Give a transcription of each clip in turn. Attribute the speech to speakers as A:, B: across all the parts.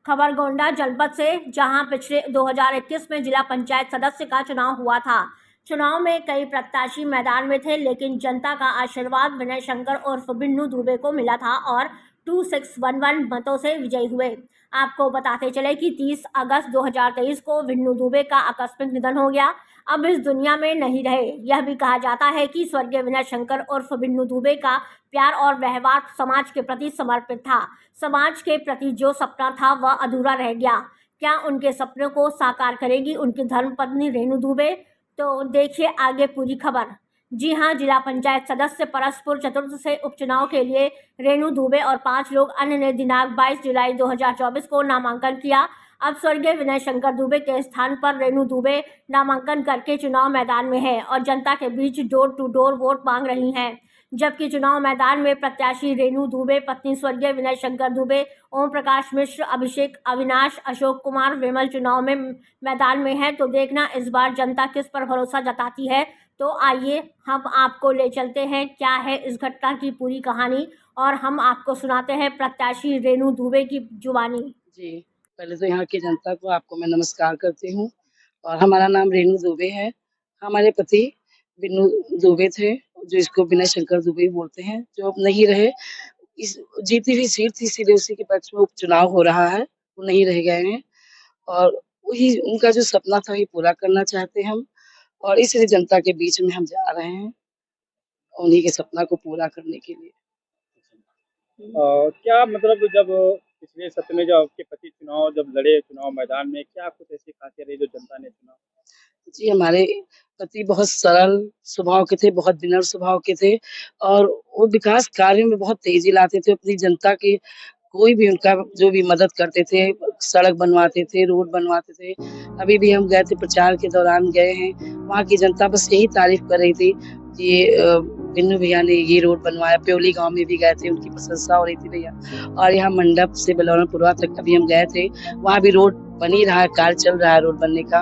A: खबर गोंडा जनपद से, जहां पिछले 2021 में जिला पंचायत सदस्य का चुनाव हुआ था। चुनाव में कई प्रत्याशी मैदान में थे, लेकिन जनता का आशीर्वाद विनय शंकर उर्फ बिन्नू दुबे को मिला था और 2611 मतों से विजयी हुए। आपको बताते चले कि 30 अगस्त 2023 को बिन्नू दुबे का आकस्मिक निधन हो गया। अब इस दुनिया में नहीं रहे। यह भी कहा जाता है कि स्वर्गीय विनय शंकर उर्फ बिन्नू दुबे का प्यार और व्यवहार समाज के प्रति समर्पित था। समाज के प्रति जो सपना था वह अधूरा रह गया। क्या उनके सपनों को साकार करेगी उनकी धर्मपत्नी रेणु दुबे? तो देखिए आगे पूरी खबर। जी हां, जिला पंचायत सदस्य परसपुर चतुर्थ से उपचुनाव के लिए रेणु दुबे और 5 लोग अन्य ने दिनांक 22 जुलाई 2024 को नामांकन किया। अब स्वर्गीय विनय शंकर दुबे के स्थान पर रेणु दुबे नामांकन करके चुनाव मैदान में है और जनता के बीच डोर टू डोर वोट मांग रही हैं। जबकि चुनाव मैदान में प्रत्याशी रेणु दुबे, पत्नी स्वर्गीय विनय शंकर दुबे, ओम प्रकाश मिश्र, अभिषेक, अविनाश, अशोक कुमार, विमल चुनाव में मैदान में है। तो देखना इस बार जनता किस पर भरोसा जताती है। तो आइए हम आपको ले चलते हैं क्या है इस घटना की पूरी कहानी, और हम आपको सुनाते हैं प्रत्याशी रेणु दुबे की जुबानी।
B: जी, पहले तो यहाँ की जनता को आपको मैं नमस्कार करती हूँ और हमारा नाम रेणु दुबे है। हमारे पति बिन्नू दुबे थे, जो इसको विनय शंकर दुबे बोलते हैं, जो अब नहीं रहे। इस जीती हुई सीट थी, इसीलिए उसी के पक्ष में उपचुनाव हो रहा है, वो नहीं रह गए हैं और वही उनका जो सपना था वही पूरा करना चाहते हैं हम, और इसलिए जनता के बीच में हम जा रहे हैं उन्हीं के सपना को पूरा करने के लिए।
C: क्या मतलब जब पिछले सत्र में जब आपके पति जब लड़े चुनाव मैदान में, क्या कुछ ऐसी खासियत रही जो जनता ने चुना?
B: जी, हमारे पति बहुत सरल स्वभाव के थे, बहुत विनम्र स्वभाव के थे और वो विकास कार्यों में बहुत तेज़ी लाते थे। अपनी जनता की कोई भी उनका जो भी मदद करते थे, सड़क बनवाते थे, रोड बनवाते थे। अभी भी हम गए थे, प्रचार के दौरान गए हैं, वहाँ की जनता बस यही तारीफ़ कर रही थी कि बिन्नू भैया ने ये रोड बनवाया। प्योली गाँव में भी गए थे, उनकी प्रशंसा हो रही थी भैया। और यहाँ मंडप से बलौनापुरवा तक कभी हम गए थे, वहाँ भी रोड बन ही रहा है, कार्य चल रहा है रोड बनने का,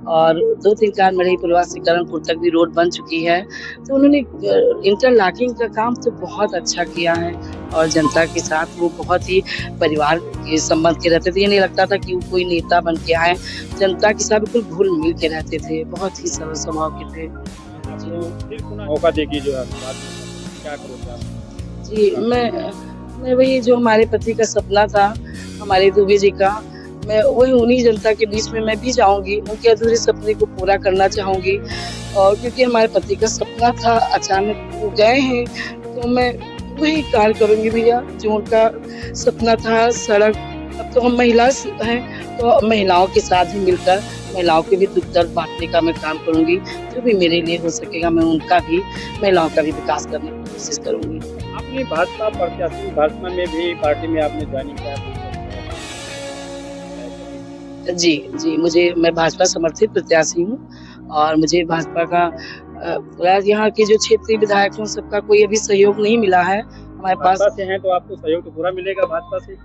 B: और 2-3 कार मढ़ईपुरवा से करणपुर तक भी रोड बन चुकी है। तो उन्होंने इंटरलॉकिंग का काम तो बहुत अच्छा किया है और जनता के साथ वो बहुत ही परिवार के संबंध के रहते थे। ये नहीं लगता था कि वो कोई नेता बन के आए, जनता के साथ बिल्कुल घुल-मिल के रहते थे, बहुत ही सरल स्वभाव के थे।
C: मौका देगी जो है बाद में क्या करोगे आप?
B: जी, मैं वही जो हमारे पति का सपना था, हमारे दुबे जी का, मैं वही उन्हीं जनता के बीच में मैं भी जाऊँगी, उनके अधूरे सपने को पूरा करना चाहूँगी। और क्योंकि हमारे पति का सपना था, अचानक वो गए हैं, तो मैं वही कार्य करूँगी भैया, जो उनका सपना था। सड़क, अब तो हम महिला हैं, तो महिलाओं के साथ ही मिलकर महिलाओं के भी दुःख दर्द बाँटने का मैं काम करूँगी। जो भी मेरे लिए हो सकेगा, मैं उनका भी, महिलाओं का भी विकास करने की कोशिश करूँगी।
C: आपने भाजपा प्रत्याशी भाजपा में भी पार्टी में आपने ज्वाइनिंग किया?
B: जी, मैं भाजपा समर्थित प्रत्याशी हूँ और मुझे भाजपा का यहाँ के जो क्षेत्रीय विधायक हैं सबका कोई अभी सहयोग नहीं मिला है हमारे पास।
C: भाजपा से हैं तो आपको सहयोग तो पूरा मिलेगा भाजपा से?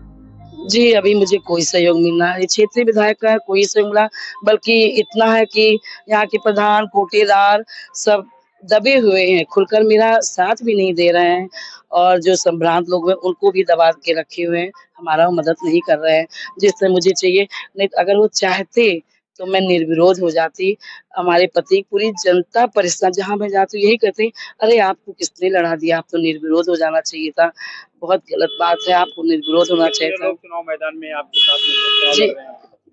B: जी, अभी मुझे कोई सहयोग मिलना है, क्षेत्रीय विधायक का कोई सहयोग मिला, बल्कि इतना है कि यहाँ के प्रधान, कोटेदार सब दबे हुए हैं, खुलकर मेरा साथ भी नहीं दे रहे हैं और जो संभ्रांत लोग हैं उनको भी दबा के रखे हुए हैं, हमारा वो मदद नहीं कर रहे हैं, जिस तरह मुझे चाहिए। नहीं तो अगर वो चाहते तो मैं निर्विरोध हो जाती। हमारे पति, पूरी जनता परेशान, जहाँ मैं जाती हूँ यही कहते हैं, "अरे! आपको किसने लड़ा दिया? आप तो निर्विरोध हो जाना चाहिए था।" बहुत गलत बात है, आपको निर्विरोध होना चाहिए था।
C: चुनाव मैदान में आपके साथ में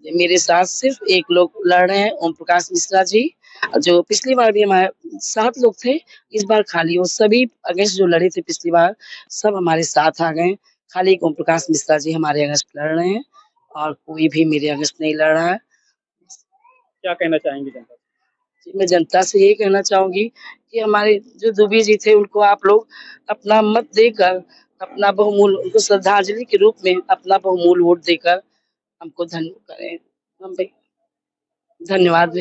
B: जी, मेरे साथ सिर्फ 1 लोग लड़ रहे हैं, ओम प्रकाश मिश्रा जी, जो पिछली बार भी हमारे 7 लोग थे, इस बार खाली वो सभी अगेंस्ट जो लड़े थे पिछली बार, सब हमारे साथ आ गए। खाली एक ओम प्रकाश मिश्रा जी हमारे अगेंस्ट लड़ रहे हैं और कोई भी मेरे अगेंस्ट नहीं लड़ रहा है।
C: क्या कहना चाहेंगी जनता से?
B: मैं जनता से यही कहना चाहूँगी कि हमारे जो दुबे जी थे, उनको आप लोग अपना मत देकर, अपना बहुमूल्य, उनको श्रद्धांजलि के रूप में अपना बहुमूल्य वोट देकर हमको धन्य करें। हम भी धन्यवाद।